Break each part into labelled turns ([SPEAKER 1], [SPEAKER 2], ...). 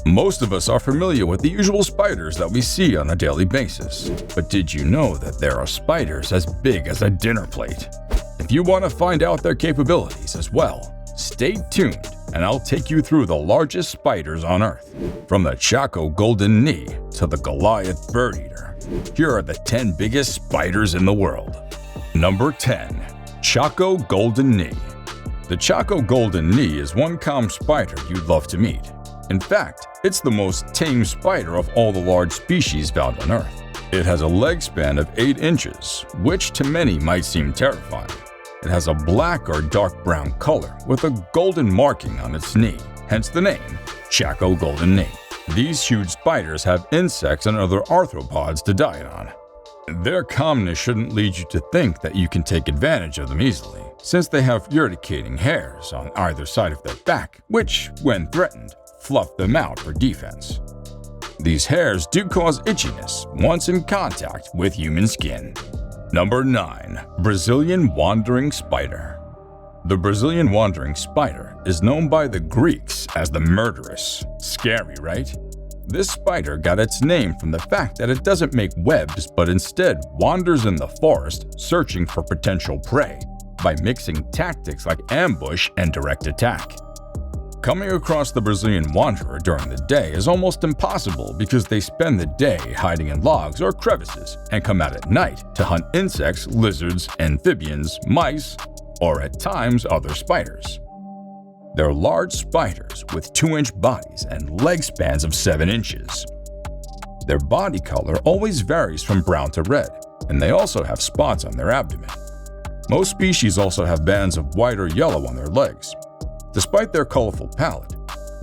[SPEAKER 1] Most of us are familiar with the usual spiders that we see on a daily basis. But did you know that there are spiders as big as a dinner plate? If you want to find out their capabilities as well, stay tuned and I'll take you through the largest spiders on Earth. From the Chaco Golden-Knee to the Goliath Birdeater, here are the 10 biggest spiders in the world. Number 10. Chaco Golden-Knee. The Chaco Golden-Knee is one calm spider you'd love to meet. In fact, it's the most tame spider of all the large species found on Earth. It has a leg span of 8 inches, which to many might seem terrifying. It has a black or dark brown color with a golden marking on its knee, hence the name, Chaco Golden-Knee. These huge spiders have insects and other arthropods to diet on. Their calmness shouldn't lead you to think that you can take advantage of them easily, since they have urticating hairs on either side of their back, which, when threatened, fluff them out for defense. These hairs do cause itchiness once in contact with human skin. Number 9. Brazilian Wandering Spider. The Brazilian wandering spider is known by the Greeks as the murderous. Scary, right? This spider got its name from the fact that it doesn't make webs but instead wanders in the forest searching for potential prey by mixing tactics like ambush and direct attack. Coming across the Brazilian wanderer during the day is almost impossible because they spend the day hiding in logs or crevices and come out at night to hunt insects, lizards, amphibians, mice, or at times other spiders. They're large spiders with 2-inch bodies and leg spans of 7 inches. Their body color always varies from brown to red, and they also have spots on their abdomen. Most species also have bands of white or yellow on their legs. Despite their colorful palette,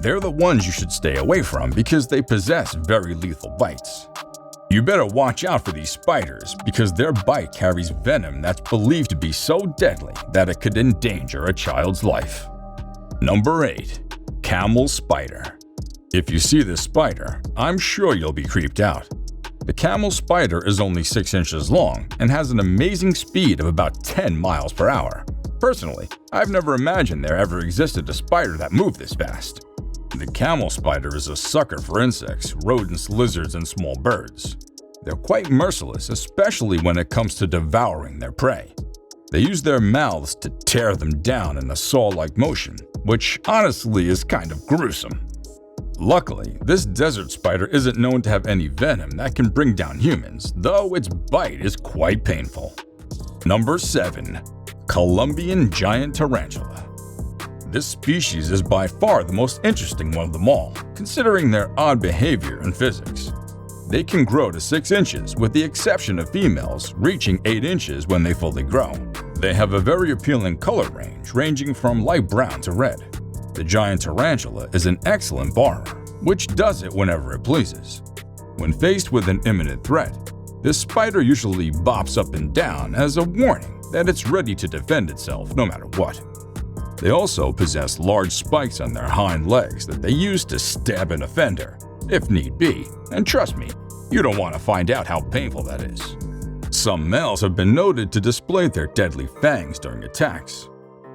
[SPEAKER 1] they're the ones you should stay away from because they possess very lethal bites. You better watch out for these spiders because their bite carries venom that's believed to be so deadly that it could endanger a child's life. Number 8. Camel Spider. If you see this spider, I'm sure you'll be creeped out. The camel spider is only 6 inches long and has an amazing speed of about 10 miles per hour. Personally, I've never imagined there ever existed a spider that moved this fast. The camel spider is a sucker for insects, rodents, lizards, and small birds. They're quite merciless, especially when it comes to devouring their prey. They use their mouths to tear them down in a saw-like motion, which honestly is kind of gruesome. Luckily, this desert spider isn't known to have any venom that can bring down humans, though its bite is quite painful. Number 7. Colombian Giant Tarantula. This species is by far the most interesting one of them all, considering their odd behavior and physics. They can grow to 6 inches, with the exception of females reaching 8 inches when they fully grow. They have a very appealing color range, ranging from light brown to red. The giant tarantula is an excellent borrower, which does it whenever it pleases. When faced with an imminent threat, this spider usually bops up and down as a warning that it's ready to defend itself no matter what. They also possess large spikes on their hind legs that they use to stab an offender, if need be, and trust me, you don't want to find out how painful that is. Some males have been noted to display their deadly fangs during attacks.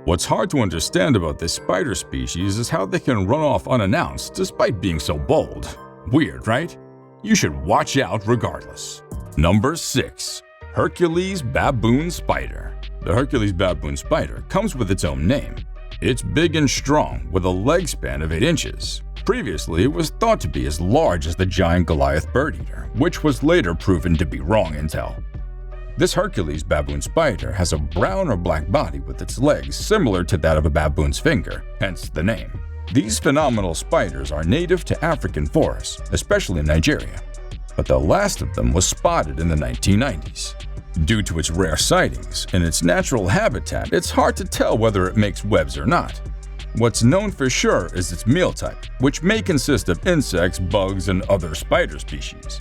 [SPEAKER 1] What's hard to understand about this spider species is how they can run off unannounced despite being so bold. Weird, right? You should watch out regardless. Number 6. Hercules Baboon Spider. The Hercules Baboon Spider comes with its own name. It's big and strong with a leg span of 8 inches. Previously, it was thought to be as large as the giant Goliath Birdeater, which was later proven to be wrong intel. This Hercules baboon spider has a brown or black body with its legs similar to that of a baboon's finger, hence the name. These phenomenal spiders are native to African forests, especially in Nigeria, but the last of them was spotted in the 1990s. Due to its rare sightings, in its natural habitat, it's hard to tell whether it makes webs or not. What's known for sure is its meal type, which may consist of insects, bugs, and other spider species.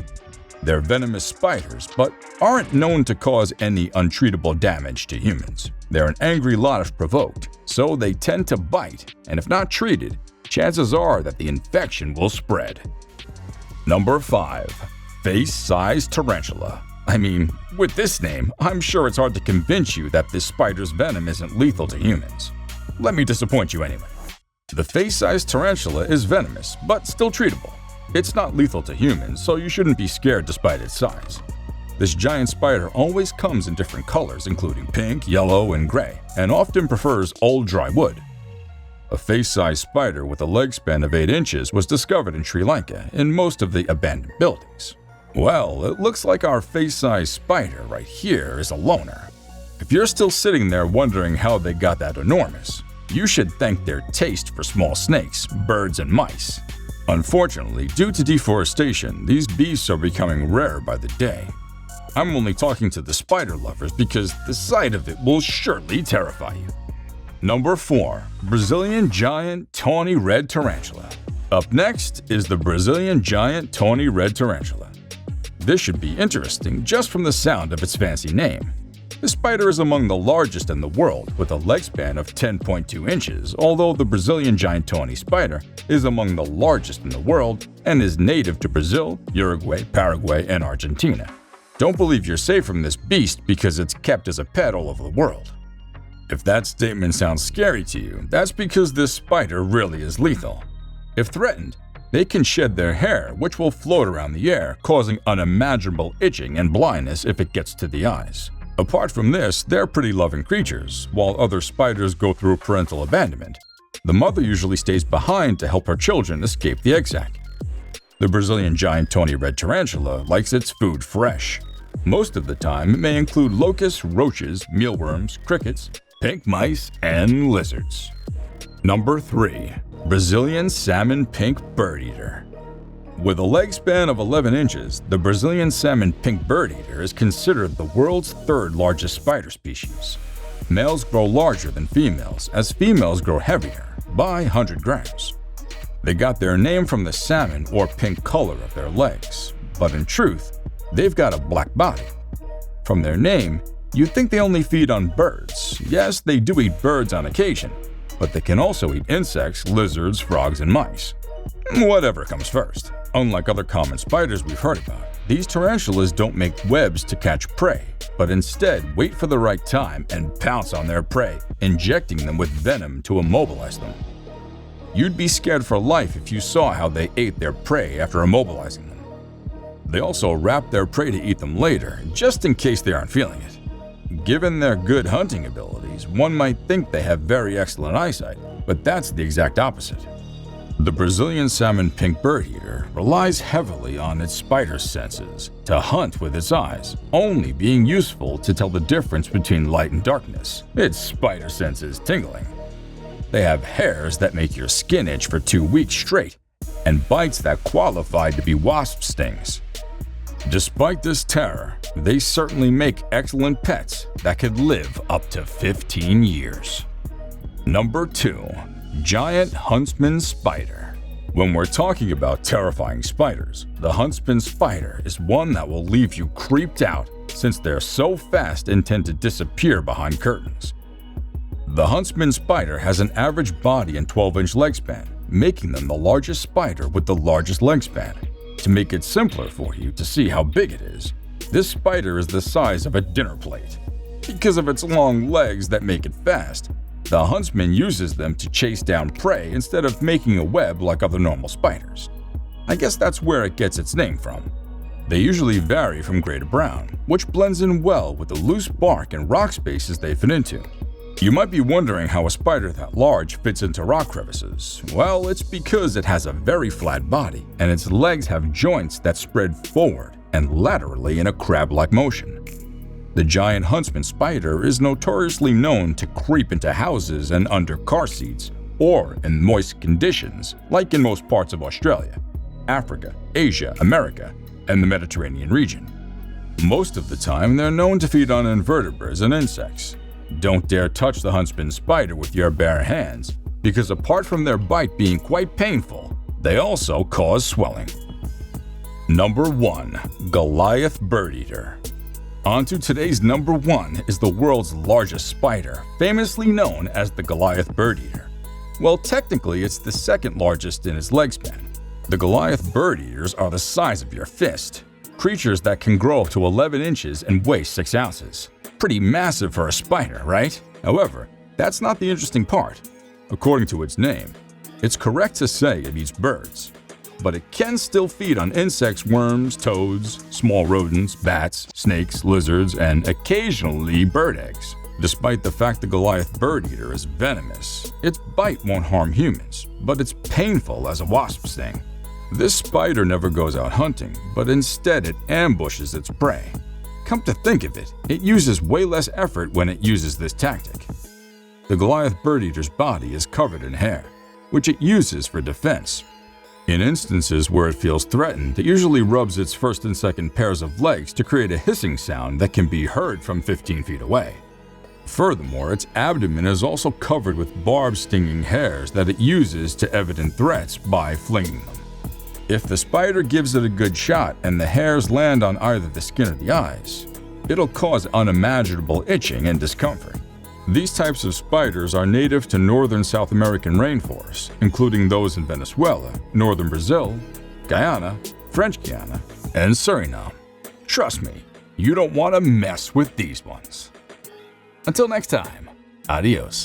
[SPEAKER 1] They're venomous spiders, but aren't known to cause any untreatable damage to humans. They're an angry lot if provoked, so they tend to bite, and if not treated, chances are that the infection will spread. Number 5. Face-sized tarantula. I mean, with this name, I'm sure it's hard to convince you that this spider's venom isn't lethal to humans. Let me disappoint you anyway. The face-sized tarantula is venomous, but still treatable. It's not lethal to humans, so you shouldn't be scared despite its size. This giant spider always comes in different colors, including pink, yellow, and gray, and often prefers old dry wood. A face-sized spider with a leg span of 8 inches was discovered in Sri Lanka in most of the abandoned buildings. Well, it looks like our face-sized spider right here is a loner. If you're still sitting there wondering how they got that enormous, you should thank their taste for small snakes, birds, and mice. Unfortunately, due to deforestation, these beasts are becoming rare by the day. I'm only talking to the spider lovers because the sight of it will surely terrify you. Number 4. Brazilian Giant Tawny Red Tarantula. Up next is the Brazilian Giant Tawny Red Tarantula. This should be interesting just from the sound of its fancy name. The spider is among the largest in the world with a leg span of 10.2 inches, although the Brazilian giant tawny spider is among the largest in the world and is native to Brazil, Uruguay, Paraguay, and Argentina. Don't believe you're safe from this beast because it's kept as a pet all over the world. If that statement sounds scary to you, that's because this spider really is lethal. If threatened, they can shed their hair, which will float around the air, causing unimaginable itching and blindness if it gets to the eyes. Apart from this, they're pretty loving creatures. While other spiders go through parental abandonment, the mother usually stays behind to help her children escape the egg sac. The Brazilian giant tawny red tarantula likes its food fresh. Most of the time, it may include locusts, roaches, mealworms, crickets, pink mice, and lizards. Number 3. Brazilian Salmon Pink Birdeater. With a leg span of 11 inches, the Brazilian salmon pink birdeater is considered the world's 3rd largest spider species. Males grow larger than females, as females grow heavier, by 100 grams. They got their name from the salmon or pink color of their legs, but in truth, they've got a black body. From their name, you'd think they only feed on birds. Yes, they do eat birds on occasion, but they can also eat insects, lizards, frogs, and mice. Whatever comes first. Unlike other common spiders we've heard about, these tarantulas don't make webs to catch prey, but instead wait for the right time and pounce on their prey, injecting them with venom to immobilize them. You'd be scared for life if you saw how they ate their prey after immobilizing them. They also wrap their prey to eat them later, just in case they aren't feeling it. Given their good hunting abilities, one might think they have very excellent eyesight, but that's the exact opposite. The Brazilian salmon pink birdeater relies heavily on its spider senses to hunt with its eyes, only being useful to tell the difference between light and darkness. Its spider sense is tingling. They have hairs that make your skin itch for 2 weeks straight, and bites that qualify to be wasp stings. Despite this terror, they certainly make excellent pets that could live up to 15 years. Number 2. Giant Huntsman Spider. When we're talking about terrifying spiders, the Huntsman spider is one that will leave you creeped out since they're so fast and tend to disappear behind curtains. The Huntsman spider has an average body and 12-inch leg span, making them the largest spider with the largest leg span. To make it simpler for you to see how big it is, this spider is the size of a dinner plate. Because of its long legs that make it fast, the huntsman uses them to chase down prey instead of making a web like other normal spiders. I guess that's where it gets its name from. They usually vary from gray to brown, which blends in well with the loose bark and rock spaces they fit into. You might be wondering how a spider that large fits into rock crevices. Well, it's because it has a very flat body, and its legs have joints that spread forward and laterally in a crab-like motion. The giant huntsman spider is notoriously known to creep into houses and under car seats, or in moist conditions, like in most parts of Australia, Africa, Asia, America, and the Mediterranean region. Most of the time, they're known to feed on invertebrates and insects. Don't dare touch the huntsman spider with your bare hands, because apart from their bite being quite painful, they also cause swelling. Number 1. Goliath Birdeater. On to today's number 1 is the world's largest spider, famously known as the Goliath Birdeater. Well, technically it's the 2nd largest in its leg span. The Goliath Birdeaters are the size of your fist, creatures that can grow up to 11 inches and weigh 6 ounces. Pretty massive for a spider, right? However, that's not the interesting part. According to its name, It's correct to say it eats birds, but it can still feed on insects, worms, toads, small rodents, bats, snakes, lizards, and occasionally bird eggs. Despite the fact the Goliath Birdeater is venomous, its bite won't harm humans, but it's painful as a wasp sting. This spider never goes out hunting, but instead it ambushes its prey. Come to think of it, it uses way less effort when it uses this tactic. The Goliath Birdeater's body is covered in hair, which it uses for defense. In instances where it feels threatened, it usually rubs its first and second pairs of legs to create a hissing sound that can be heard from 15 feet away. Furthermore, its abdomen is also covered with barbed stinging hairs that it uses to evident threats by flinging them. If the spider gives it a good shot and the hairs land on either the skin or the eyes, it'll cause unimaginable itching and discomfort. These types of spiders are native to northern South American rainforests, including those in Venezuela, northern Brazil, Guyana, French Guiana, and Suriname. Trust me, you don't want to mess with these ones. Until next time, adios.